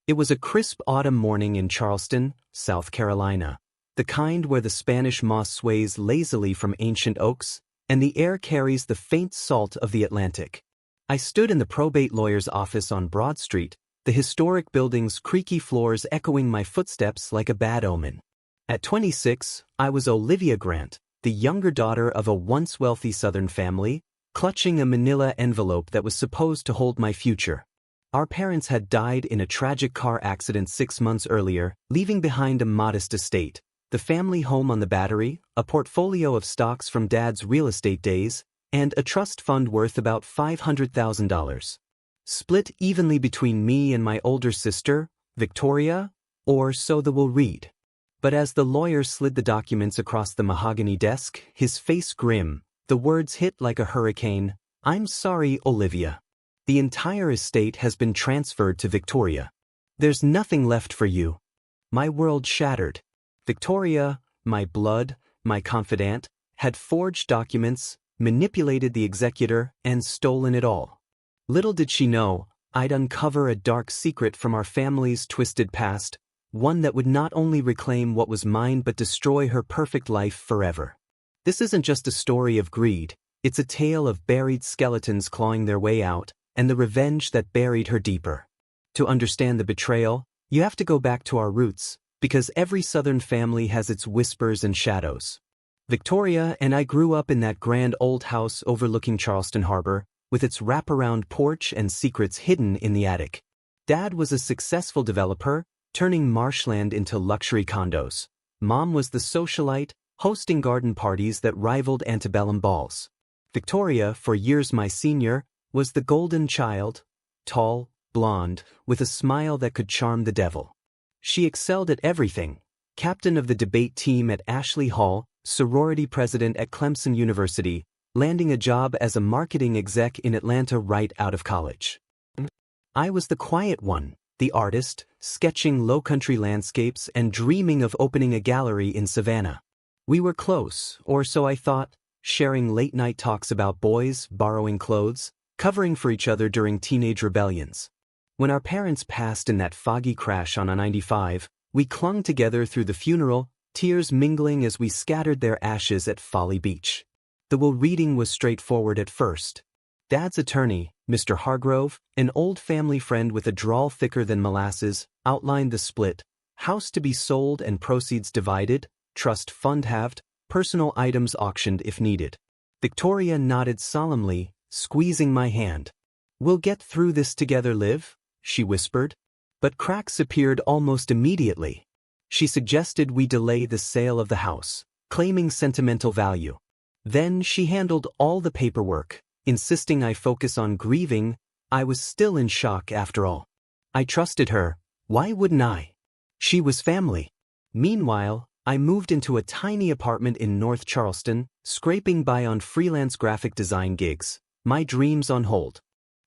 It was a crisp autumn morning in Charleston, South Carolina, the kind where the Spanish moss sways lazily from ancient oaks, and the air carries the faint salt of the Atlantic. I stood in the probate lawyer's office on Broad Street, the historic building's creaky floors echoing my footsteps like a bad omen. At 26, I was Olivia Grant, the younger daughter of a once wealthy Southern family, clutching a manila envelope that was supposed to hold my future. Our parents had died in a tragic car accident 6 months earlier, leaving behind a modest estate, the family home on the Battery, a portfolio of stocks from Dad's real estate days, and a trust fund worth about $500,000. Split evenly between me and my older sister, Victoria, or so the will read. But as the lawyer slid the documents across the mahogany desk, his face grim, the words hit like a hurricane, "I'm sorry, Olivia. The entire estate has been transferred to Victoria. There's nothing left for you." My world shattered. Victoria, my blood, my confidant, had forged documents, manipulated the executor, and stolen it all. Little did she know, I'd uncover a dark secret from our family's twisted past, one that would not only reclaim what was mine but destroy her perfect life forever. This isn't just a story of greed, it's a tale of buried skeletons clawing their way out, and the revenge that buried her deeper. To understand the betrayal, you have to go back to our roots, because every Southern family has its whispers and shadows. Victoria and I grew up in that grand old house overlooking Charleston Harbor, with its wraparound porch and secrets hidden in the attic. Dad was a successful developer, turning marshland into luxury condos. Mom was the socialite, hosting garden parties that rivaled antebellum balls. Victoria, for years my senior, was the golden child, tall, blonde, with a smile that could charm the devil. She excelled at everything: captain of the debate team at Ashley Hall, sorority president at Clemson University, landing a job as a marketing exec in Atlanta right out of college. I was the quiet one, the artist, sketching low-country landscapes and dreaming of opening a gallery in Savannah. We were close, or so I thought, sharing late-night talks about boys, borrowing clothes, covering for each other during teenage rebellions. When our parents passed in that foggy crash on I-95, we clung together through the funeral, tears mingling as we scattered their ashes at Folly Beach. The will reading was straightforward at first. Dad's attorney, Mr. Hargrove, an old family friend with a drawl thicker than molasses, outlined the split: house to be sold and proceeds divided, trust fund halved, personal items auctioned if needed. Victoria nodded solemnly, squeezing my hand. "We'll get through this together, Liv," she whispered. But cracks appeared almost immediately. She suggested we delay the sale of the house, claiming sentimental value. Then she handled all the paperwork, insisting I focus on grieving. I was still in shock after all. I trusted her. Why wouldn't I? She was family. Meanwhile, I moved into a tiny apartment in North Charleston, scraping by on freelance graphic design gigs, my dreams on hold.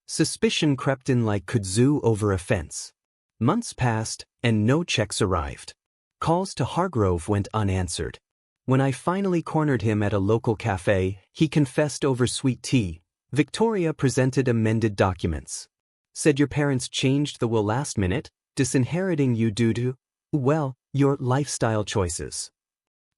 Suspicion crept in like kudzu over a fence. Months passed, and no checks arrived. Calls to Hargrove went unanswered. When I finally cornered him at a local cafe, he confessed over sweet tea. Victoria presented amended documents. "Said your parents changed the will last minute, disinheriting you due to, well, your lifestyle choices."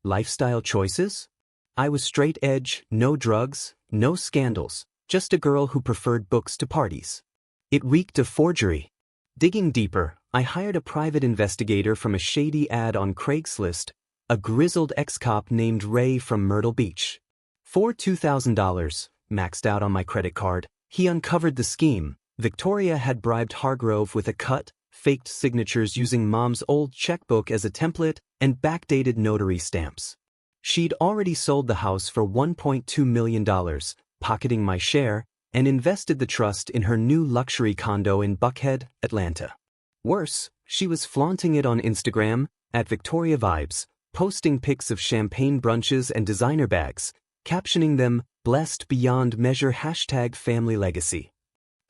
Lifestyle choices? I was straight edge, no drugs, no scandals, just a girl who preferred books to parties. It reeked of forgery. Digging deeper, I hired a private investigator from a shady ad on Craigslist, a grizzled ex-cop named Ray from Myrtle Beach. For $2,000, maxed out on my credit card, he uncovered the scheme. Victoria had bribed Hargrove with a cut, faked signatures using Mom's old checkbook as a template, and backdated notary stamps. She'd already sold the house for $1.2 million, pocketing my share, and invested the trust in her new luxury condo in Buckhead, Atlanta. Worse, she was flaunting it on Instagram, at Victoria Vibes, posting pics of champagne brunches and designer bags, captioning them, "Blessed beyond measure #family legacy."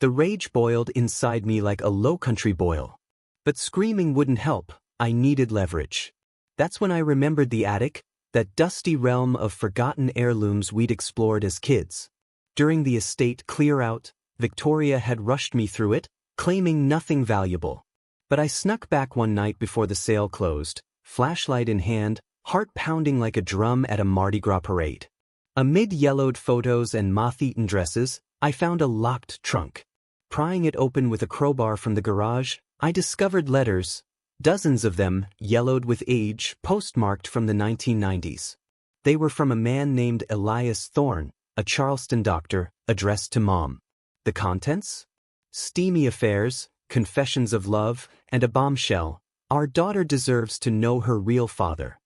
The rage boiled inside me like a low-country boil. But screaming wouldn't help, I needed leverage. That's when I remembered the attic, that dusty realm of forgotten heirlooms we'd explored as kids. During the estate clear-out, Victoria had rushed me through it, claiming nothing valuable. But I snuck back one night before the sale closed, flashlight in hand, heart pounding like a drum at a Mardi Gras parade. Amid yellowed photos and moth-eaten dresses, I found a locked trunk. Prying it open with a crowbar from the garage, I discovered letters, dozens of them, yellowed with age, postmarked from the 1990s. They were from a man named Elias Thorne, a Charleston doctor, addressed to Mom. The contents? Steamy affairs, confessions of love, and a bombshell. Our daughter deserves to know her real father.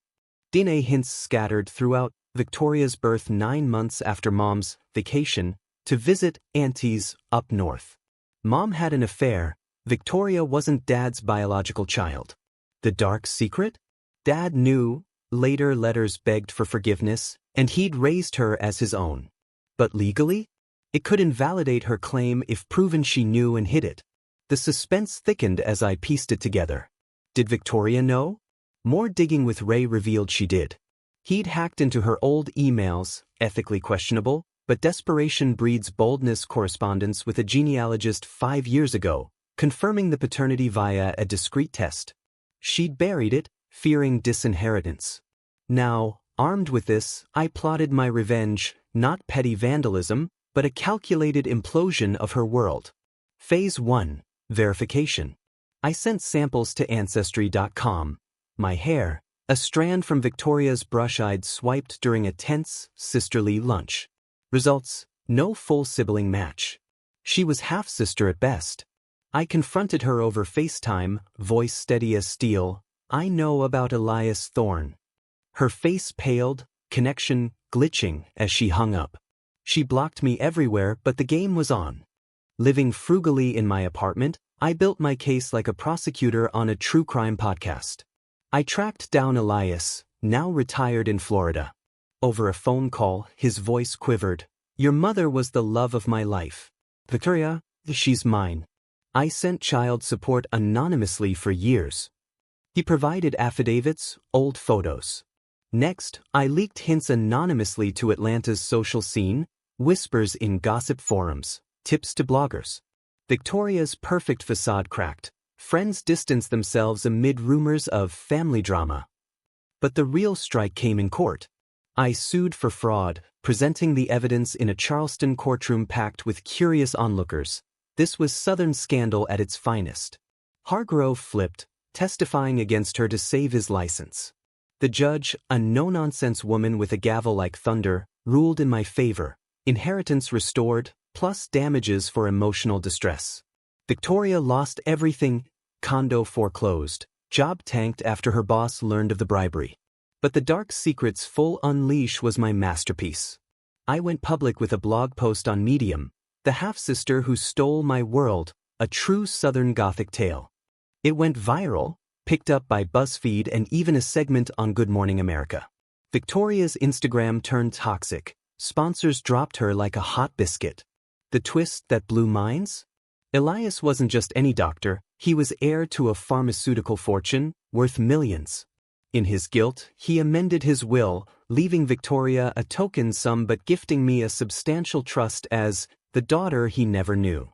DNA hints scattered throughout Victoria's birth 9 months after Mom's vacation to visit aunties up north. Mom had an affair. Victoria wasn't Dad's biological child. The dark secret? Dad knew. Later letters begged for forgiveness, and he'd raised her as his own. But legally? It could invalidate her claim if proven she knew and hid it. The suspense thickened as I pieced it together. Did Victoria know? More digging with Ray revealed she did. He'd hacked into her old emails, ethically questionable, but desperation breeds boldness correspondence with a genealogist 5 years ago, confirming the paternity via a discreet test. She'd buried it, fearing disinheritance. Now, armed with this, I plotted my revenge, not petty vandalism, but a calculated implosion of her world. Phase 1. Verification. I sent samples to Ancestry.com. My hair, a strand from Victoria's brush I'd swiped during a tense, sisterly lunch. Results: no full sibling match. She was half-sister at best. I confronted her over FaceTime, voice steady as steel. I know about Elias Thorne. Her face paled, connection glitching as she hung up. She blocked me everywhere, but the game was on. Living frugally in my apartment, I built my case like a prosecutor on a true crime podcast. I tracked down Elias, now retired in Florida. Over a phone call, his voice quivered. Your mother was the love of my life. Victoria, she's mine. I sent child support anonymously for years. He provided affidavits, old photos. Next, I leaked hints anonymously to Atlanta's social scene, whispers in gossip forums, tips to bloggers. Victoria's perfect facade cracked. Friends distanced themselves amid rumors of family drama. But the real strike came in court. I sued for fraud, presenting the evidence in a Charleston courtroom packed with curious onlookers. This was Southern scandal at its finest. Hargrove flipped, testifying against her to save his license. The judge, a no-nonsense woman with a gavel like thunder, ruled in my favor. Inheritance restored, plus damages for emotional distress. Victoria lost everything, condo foreclosed, job tanked after her boss learned of the bribery. But the dark secret's full unleash was my masterpiece. I went public with a blog post on Medium, the half-sister who stole my world, a true Southern Gothic tale. It went viral, picked up by BuzzFeed and even a segment on Good Morning America. Victoria's Instagram turned toxic. Sponsors dropped her like a hot biscuit. The twist that blew minds? Elias wasn't just any doctor, he was heir to a pharmaceutical fortune, worth millions. In his guilt, he amended his will, leaving Victoria a token sum but gifting me a substantial trust as the daughter he never knew.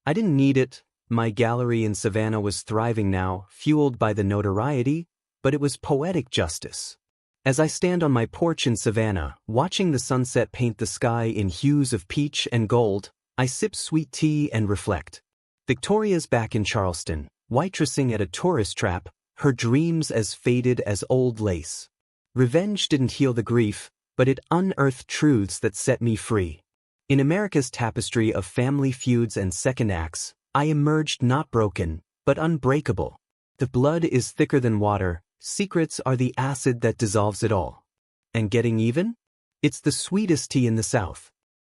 I didn't need it. My gallery in Savannah was thriving now, fueled by the notoriety, but it was poetic justice. As I stand on my porch in Savannah, watching the sunset paint the sky in hues of peach and gold, I sip sweet tea and reflect. Victoria's back in Charleston, waitressing at a tourist trap, her dreams as faded as old lace. Revenge didn't heal the grief, but it unearthed truths that set me free. In America's tapestry of family feuds and second acts, I emerged not broken, but unbreakable. The blood is thicker than water, secrets are the acid that dissolves it all. And getting even? It's the sweetest tea in the South.